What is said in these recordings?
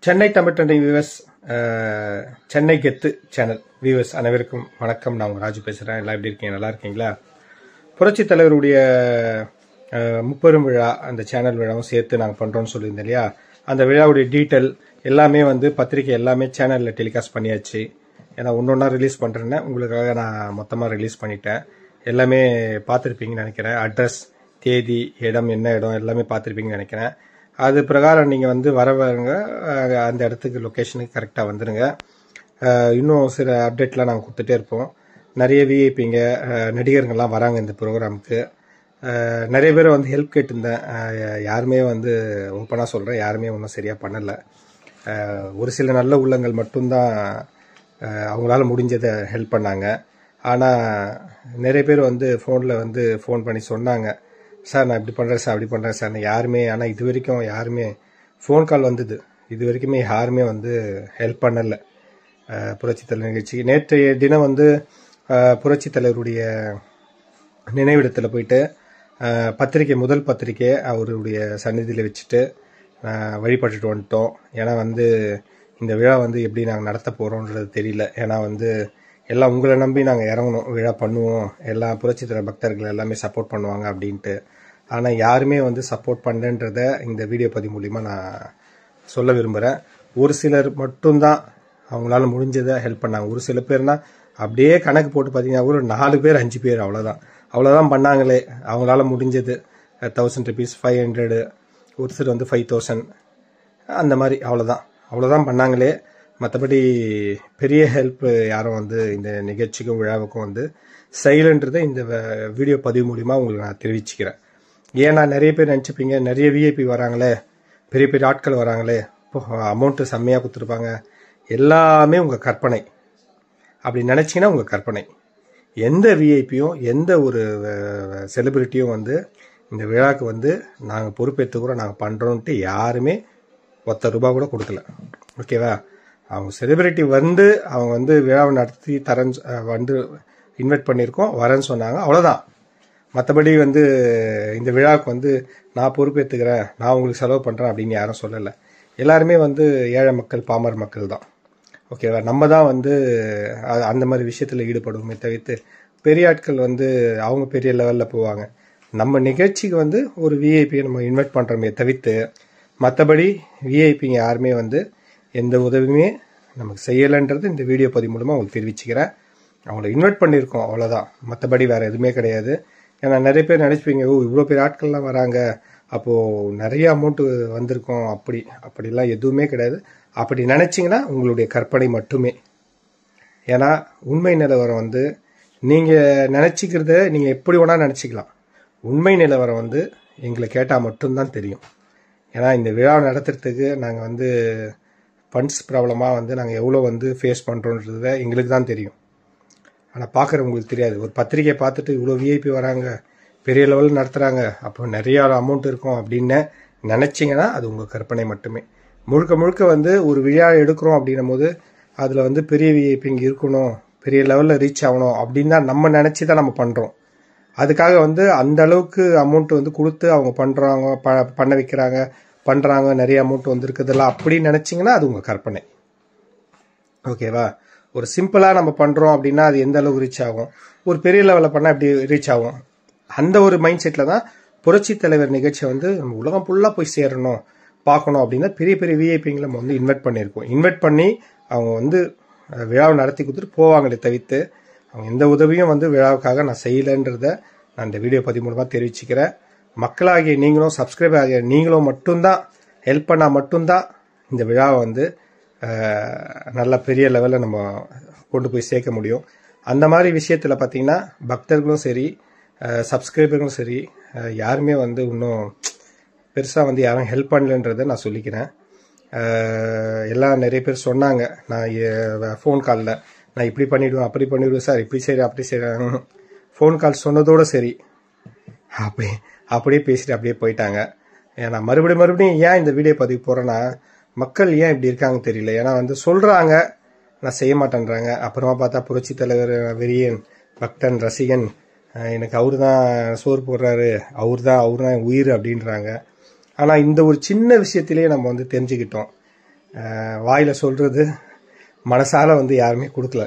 Chennai Tamil trending viewers, Chennai கெத்து channel viewers அனைவருக்கும் வணக்கம். நான் உங்கள் ராஜு பேசுகிறேன். எல்லாம் எப்படி இருக்கீங்க? நல்லா இருக்கீங்களா? புரட்சி தலைவருடைய முப்பெரும் விழா, அந்த சேனல் விழாவும் சேர்த்து நாங்கள் பண்ணுறோன்னு சொல்லியிருந்தேன் இல்லையா? அந்த விழாவுடைய டீட்டெயில் எல்லாமே பத்திரிக்கை எல்லாமே சேனலில் டெலிகாஸ்ட் பண்ணியாச்சு. ஏன்னா ஒன்றா ரிலீஸ் பண்ணுறேன்னு உங்களுக்காக நான் மொத்தமாக ரிலீஸ் பண்ணிட்டேன். எல்லாமே பார்த்துருப்பீங்கன்னு நினைக்கிறேன். அட்ரஸ், தேதி, இடம், என்ன இடம் எல்லாமே பார்த்துருப்பீங்கன்னு நினைக்கிறேன். அது பிரகாரம் நீங்கள் வரவங்க அந்த இடத்துக்கு லொக்கேஷனுக்கு கரெக்டாக வந்துடுங்க. இன்னும் சில அப்டேட்லாம் நாங்கள் கொடுத்துட்டே இருப்போம். நிறைய விஐபிங்க நடிகர்கள்லாம் வராங்க இந்த ப்ரோக்ராமுக்கு. நிறைய பேர் ஹெல்ப் கேட்டிருந்தேன். யாருமே ஓப்பனாக சொல்கிறேன், யாருமே ஒன்றும் சரியாக பண்ணலை. ஒரு சில நல்ல உள்ளங்கள் மட்டும்தான் அவங்களால முடிஞ்சதை ஹெல்ப் பண்ணாங்க. ஆனால் நிறைய பேர் ஃபோனில் ஃபோன் பண்ணி சொன்னாங்க, சார் நான் இப்படி பண்ணுறேன் சார், அப்படி பண்ணுறேன் சார். யாருமே, ஆனால் இது வரைக்கும் யாருமே ஃபோன் கால் வந்தது, இது வரைக்குமே யாருமே ஹெல்ப் பண்ணலை புரட்சி தலைவர் நிகழ்ச்சிக்கு. நேற்றைய தினம் புரட்சி தலைவருடைய நினைவிடத்தில் போயிட்டு பத்திரிக்கை, முதல் பத்திரிக்கையை அவருடைய சந்நிதியில் வச்சுட்டு வழிபட்டுட்டு வந்துட்டோம். ஏன்னா இந்த விழா எப்படி நாங்கள் நடத்த போகிறோன்றது தெரியல. ஏன்னா எல்லாம் உங்களை நம்பி நாங்கள் இறங்கணும், விழா பண்ணுவோம், எல்லா புரட்சி தலைவர் பக்தர்கள் எல்லாமே சப்போர்ட் பண்ணுவாங்க அப்படின்ட்டு. ஆனால் யாருமே சப்போர்ட் பண்ணலன்றத இந்த வீடியோ பதிவு மூலிமா நான் சொல்ல விரும்புகிறேன். ஒரு சிலர் மட்டும்தான் அவங்களால முடிஞ்சதை ஹெல்ப் பண்ணாங்க. ஒரு சில பேர்னா அப்படியே கணக்கு போட்டு பார்த்தீங்கன்னா ஒரு 4 பேர் 5 பேர் அவ்வளோதான் பண்ணாங்களே. அவங்களால முடிஞ்சது 1000 rupees, 500, ஒரு சிலர் 5000, அந்த மாதிரி அவ்வளோதான் பண்ணாங்களே. மற்றபடி பெரிய ஹெல்ப் யாரும் இந்த நிகழ்ச்சிக்கும் விழாவுக்கும் செய்யலைன்றதை இந்த வீடியோ பதிவு மூலிமா உங்களுக்கு நான் தெரிவிச்சுக்கிறேன். ஏன்னா நிறைய பேர் நினச்சிப்பீங்க, நிறைய விஐபி வராங்களே, பெரிய பெரிய ஆட்கள் வராங்களே, இப்போ அமௌண்ட்டு செம்மையாக கொடுத்துருப்பாங்க, எல்லாமே உங்கள் கற்பனை. அப்படி நினச்சிங்கன்னா உங்கள் கற்பனை. எந்த விஐபியும் எந்த ஒரு செலிபிரிட்டியும் இந்த விழாவுக்கு நாங்கள் பொறுப்பேற்றுக்கிறோம், நாங்கள் பண்ணுறோன்ட்டு யாருமே ₹1 கூட கொடுக்கல. ஓகேவா? அவங்க செலிபிரிட்டி அவங்க விழாவை நடத்தி தரேன்னு இன்வைட் பண்ணியிருக்கோம், வரேன்னு சொன்னாங்க, அவ்வளோதான். மற்றபடி இந்த விழாவுக்கு நான் பொறுப்பேற்றுக்கிறேன், நான் உங்களுக்கு செலவு பண்ணுறேன் அப்படின்னு யாரும் சொல்லலை. எல்லாருமே ஏழை மக்கள், பாமர மக்கள் தான். ஓகேவா? நம்ம தான் அந்த மாதிரி விஷயத்தில் ஈடுபடுவோமே தவிர்த்து பெரிய ஆட்கள் அவங்க பெரிய லெவலில் போவாங்க. நம்ம நிகழ்ச்சிக்கு ஒரு விஐபியை நம்ம இன்வைட் பண்ணுறோமே தவிர்த்து மற்றபடி விஐபிங்க யாருமே எந்த உதவியுமே நமக்கு செய்யலைன்றது இந்த வீடியோ பதிவு மூலமாக உங்களுக்கு தெரிவிச்சுக்கிறேன். அவங்கள இன்வைட் பண்ணியிருக்கோம், அவ்வளோதான். மற்றபடி வேறு எதுவுமே கிடையாது. ஏன்னா நிறைய பேர் நினச்சிப்பீங்க, இவ்வளோ பேர் ஆட்கள்லாம் வராங்க, அப்போது நிறைய அமௌண்ட்டு வந்திருக்கோம். அப்படிலாம் எதுவுமே கிடையாது. அப்படி நினச்சிங்கன்னா உங்களுடைய கற்பனை மட்டுமே. ஏன்னா உண்மை நிலவரம் நீங்கள் நினச்சிக்கிறத நீங்கள் எப்படி வேணால் நினச்சிக்கலாம். உண்மை நிலவரம் எங்களை கேட்டால் மட்டும்தான் தெரியும். ஏன்னா இந்த விழா நடத்துறதுக்கு நாங்கள் ஃபண்ட்ஸ் ப்ராப்ளமாக நாங்கள் எவ்வளோ ஃபேஸ் பண்ணுறோன்றத எங்களுக்கு தான் தெரியும். ஆனால் பார்க்குறவங்களுக்கு தெரியாது. ஒரு பத்திரிக்கை பார்த்துட்டு இவ்வளோ விஐபி வராங்க, பெரிய லெவலில் நடத்துகிறாங்க, அப்போ நிறையா அமௌண்ட் இருக்கும் அப்படின்னு நினச்சிங்கன்னா அது உங்கள் கற்பனை மட்டுமே. முழுக்க முழுக்க ஒரு விழா எடுக்கிறோம் அப்படின்னும் போது அதில் பெரிய விஐபி இங்கே இருக்கணும், பெரிய லெவலில் ரீச் ஆகணும் அப்படின்னு தான் நம்ம நினச்சி தான் நம்ம பண்ணுறோம். அதுக்காக அந்த அளவுக்கு அமௌண்ட் கொடுத்து அவங்க பண்ணுறாங்க, பண்ண வைக்கிறாங்க, பண்ணுறாங்க, நிறைய அமௌண்ட் இருக்குதெல்லாம் அப்படின்னு நினச்சிங்கன்னா அது உங்கள் கற்பனை. ஓகேவா? ஒரு சிம்பிளாக நம்ம பண்ணுறோம் அப்படின்னா அது எந்த அளவுக்கு ரீச் ஆகும், ஒரு பெரிய லெவலில் பண்ணால் எப்படி ரீச் ஆகும், அந்த ஒரு மைண்ட் செட்டில் தான் புரட்சி தலைவர் நிகழ்ச்சி நம்ம உலகம் ஃபுல்லாக போய் சேரணும், பார்க்கணும் அப்படின்னா பெரிய பெரிய விஐபிங்களை நம்ம இன்வைட் பண்ணியிருக்கோம். இன்வைட் பண்ணி அவங்க விழாவை நடத்தி கொடுத்துட்டு போவாங்களே தவிர்த்து அவங்க எந்த உதவியும் விழாவுக்காக நான் செய்யலைன்றத நான் இந்த வீடியோ பதிவு மூலமாக தெரிவிச்சுக்கிறேன். மக்களாகிய நீங்களும், சப்ஸ்கிரைப் ஆகிய நீங்களும் மட்டும்தான் ஹெல்ப் பண்ணால் மட்டும்தான் இந்த விழாவை நல்ல பெரிய லெவலில் நம்ம கொண்டு போய் சேர்க்க முடியும். அந்த மாதிரி விஷயத்தில் பார்த்தீங்கன்னா பக்தர்களும் சரி, சப்ஸ்கிரைபர்களும் சரி, யாருமே இன்னும் பெருசாக யாரும் ஹெல்ப் பண்ணலன்றதை நான் சொல்லிக்கிறேன். எல்லாம் நிறைய பேர் சொன்னாங்க, நான் ஃபோன் காலில் நான் இப்படி பண்ணிவிடுவேன், அப்படி பண்ணிவிடுவேன் சார், இப்படி சரி அப்படி சரி. ஃபோன் கால் சொன்னதோடு சரி, அப்படியே பேசிட்டு அப்படியே போயிட்டாங்க. ஏன்னா மறுபடியும் ஏன் இந்த வீடியோ பதிவு போகிறேன்னா, மக்கள் ஏன் இப்படி இருக்காங்க தெரியல. ஏன்னா சொல்கிறாங்க, நான் செய்ய மாட்டேன்றாங்க. அப்புறமா பார்த்தா புரட்சி தலைவர் வெறியன், பக்தன், ரசிகன், எனக்கு அவரு தான் சோறு போடுறாரு, அவரு தான் உயிர் அப்படின்றாங்க. ஆனால் இந்த ஒரு சின்ன விஷயத்திலேயே நம்ம தெரிஞ்சுக்கிட்டோம், வாயில் சொல்கிறது மனசால வந்து யாருமே கொடுக்கல.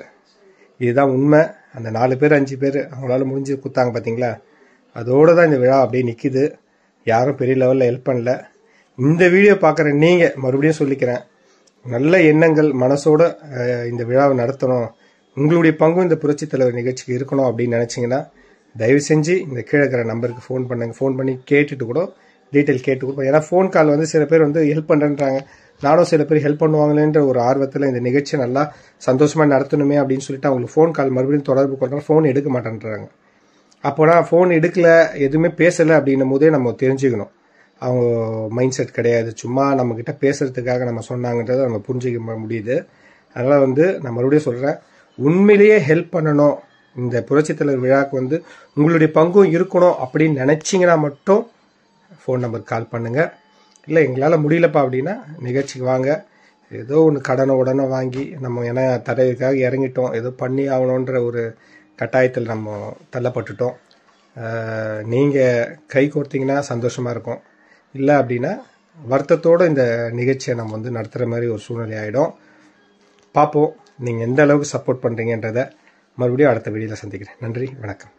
இதுதான் உண்மை. அந்த 4 பேர் 5 பேர் அவங்களால முடிஞ்சு கொடுத்தாங்க பார்த்தீங்களா, அதோடு தான் இந்த விழா அப்படியே நிற்கிது. யாரும் பெரிய லெவலில் ஹெல்ப் பண்ணல. இந்த வீடியோ பார்க்குற நீங்கள் மறுபடியும் சொல்லிக்கிறேன், நல்ல எண்ணங்கள் மனசோட இந்த விழாவை நடத்தணும், உங்களுடைய பங்கும் இந்த புரட்சி தலைவர் நிகழ்ச்சிக்கு இருக்கணும் அப்படின்னு நினச்சிங்கன்னா தயவு செஞ்சு இந்த கீழே இருக்கிற நம்பருக்கு ஃபோன் பண்ணுங்க. ஃபோன் பண்ணி கேட்டுட்டு கூட டீட்டெயில் கேட்டு கொடுப்போம். ஏன்னா ஃபோன் கால் வந்து சில பேர் வந்து ஹெல்ப் பண்ணுறேன்றாங்க. நானும் சில பேர் ஹெல்ப் பண்ணுவாங்களேன்ற ஒரு ஆர்வத்தில் இந்த நிகழ்ச்சியை நல்லா சந்தோஷமாக நடத்தணுமே அப்படின்னு சொல்லிட்டு அவங்களுக்கு ஃபோன் கால் மறுபடியும் தொடர்பு கொண்டாலும் ஃபோன் எடுக்க மாட்டேன்றாங்க. அப்போனா ஃபோன் எடுக்கல, எதுவுமே பேசலை அப்படின்னும் போதே நம்ம தெரிஞ்சுக்கணும் அவங்க மைண்ட் செட் கிடையாது, சும்மா நம்மக்கிட்ட பேசுறதுக்காக நம்ம சொன்னாங்கன்றதை நம்ம புரிஞ்சிக்க முடியுது. அதனால் வந்து நான் மறுபடியும் சொல்கிறேன், உண்மையிலேயே ஹெல்ப் பண்ணணும், இந்த புரட்சித்தலைவர் விழாவுக்கு வந்து உங்களுடைய பங்கும் இருக்கணும் அப்படின்னு நினச்சிங்கன்னா மட்டும் ஃபோன் நம்பருக்கு கால் பண்ணுங்கள். இல்லை எங்களால் முடியலப்பா அப்படின்னா நிகழ்ச்சிக்கு வாங்க. ஏதோ ஒன்று கடனை உடனே வாங்கி நம்ம ஏன்னா தடவைக்காக இறங்கிட்டோம், ஏதோ பண்ணி ஆகணுன்ற ஒரு கட்டாயத்தில் நம்ம தள்ளப்பட்டுட்டோம். நீங்கள் கை கோர்த்திங்கன்னா சந்தோஷமாக இருக்கும். இல்லை அப்படின்னா வருத்தத்தோடு இந்த நிகழ்ச்சியை நம்ம வந்து நடத்துகிற மாதிரி ஒரு சூழ்நிலை ஆகிடும். பார்ப்போம் நீங்கள் எந்த அளவுக்கு சப்போர்ட் பண்ணுறீங்கன்றதை மறுபடியும் அடுத்த வீடியோவில் சந்திக்கிறேன். நன்றி, வணக்கம்.